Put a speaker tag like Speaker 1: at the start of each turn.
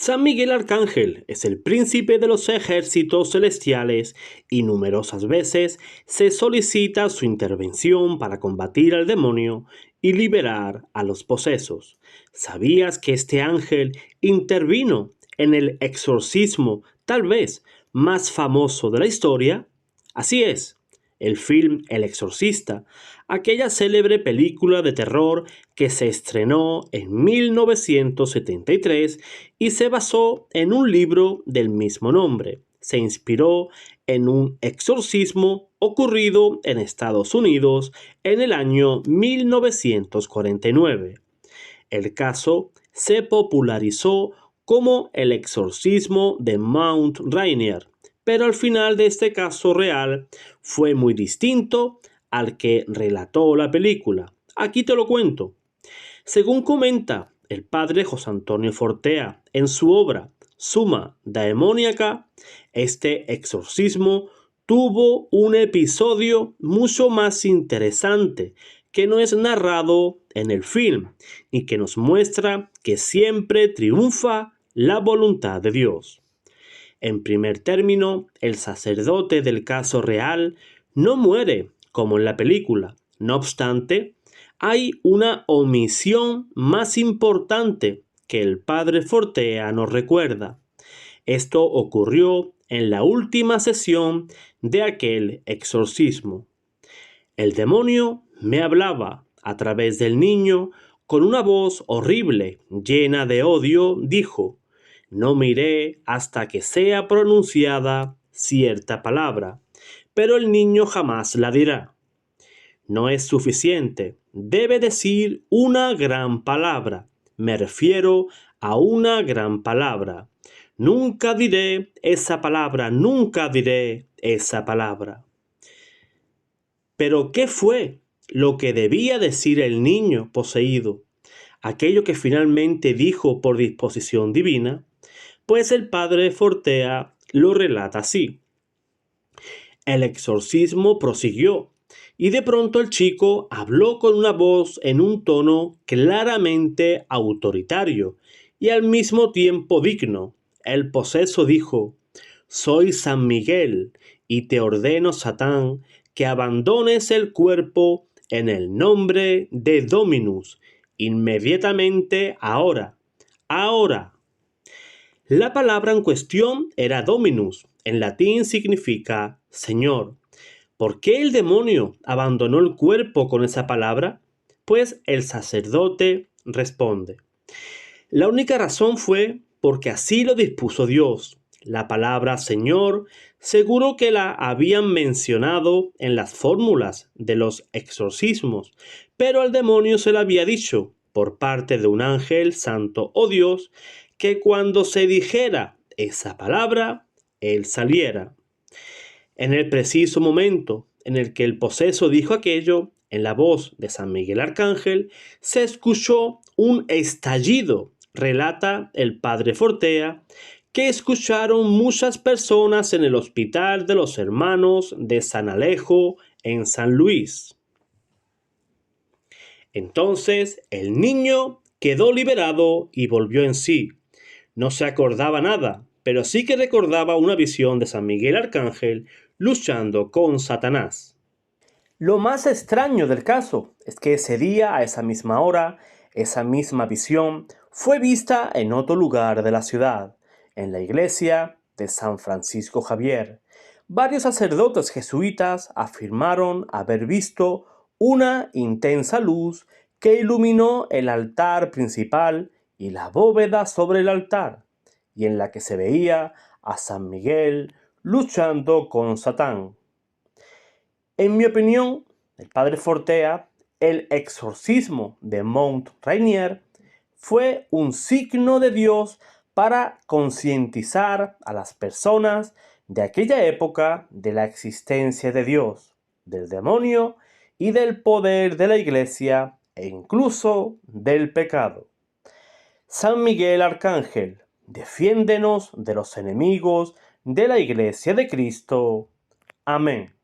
Speaker 1: San Miguel Arcángel es el príncipe de los ejércitos celestiales y numerosas veces se solicita su intervención para combatir al demonio y liberar a los posesos. ¿Sabías que este ángel intervino en el exorcismo tal vez más famoso de la historia? Así es, el film El Exorcista, aquella célebre película de terror que se estrenó en 1973 y se basó en un libro del mismo nombre. Se inspiró en un exorcismo ocurrido en Estados Unidos en el año 1949. El caso se popularizó como el exorcismo de Mount Rainier, pero al final de este caso real fue muy distinto al que relató la película. Aquí te lo cuento. Según comenta el padre José Antonio Fortea en su obra Summa Daemoniaca, este exorcismo tuvo un episodio mucho más interesante que no es narrado en el film y que nos muestra que siempre triunfa la voluntad de Dios. En primer término, el sacerdote del caso real no muere como en la película. No obstante, hay una omisión más importante que el padre Fortea nos recuerda. Esto ocurrió en la última sesión de aquel exorcismo. El demonio me hablaba a través del niño con una voz horrible, llena de odio, dijo: no me iré hasta que sea pronunciada cierta palabra, pero el niño jamás la dirá. No es suficiente, debe decir una gran palabra. Me refiero a una gran palabra. Nunca diré esa palabra, nunca diré esa palabra. Pero ¿qué fue lo que debía decir el niño poseído? Aquello que finalmente dijo por disposición divina. Pues el padre Fortea lo relata así. El exorcismo prosiguió y de pronto el chico habló con una voz en un tono claramente autoritario y al mismo tiempo digno. El poseso dijo: soy San Miguel y te ordeno, Satán, que abandones el cuerpo en el nombre de Dominus, inmediatamente ahora, ahora. La palabra en cuestión era Dominus. En latín significa Señor. ¿Por qué el demonio abandonó el cuerpo con esa palabra? Pues el sacerdote responde: la única razón fue porque así lo dispuso Dios. La palabra Señor seguro que la habían mencionado en las fórmulas de los exorcismos, pero al demonio se le había dicho por parte de un ángel santo o Dios que cuando se dijera esa palabra, él saliera. En el preciso momento en el que el poseso dijo aquello, en la voz de San Miguel Arcángel, se escuchó un estallido, relata el padre Fortea, que escucharon muchas personas en el Hospital de los Hermanos de San Alejo en San Luis. Entonces el niño quedó liberado y volvió en sí. No se acordaba nada, pero sí que recordaba una visión de San Miguel Arcángel luchando con Satanás. Lo más extraño del caso es que ese día, a esa misma hora, esa misma visión fue vista en otro lugar de la ciudad, en la iglesia de San Francisco Javier. Varios sacerdotes jesuitas afirmaron haber visto una intensa luz que iluminó el altar principal y la bóveda sobre el altar, y en la que se veía a San Miguel luchando con Satán. En mi opinión, el padre Fortea, el exorcismo de Mount Rainier fue un signo de Dios para concientizar a las personas de aquella época de la existencia de Dios, del demonio y del poder de la iglesia e incluso del pecado. San Miguel Arcángel, defiéndenos de los enemigos de la iglesia de Cristo. Amén.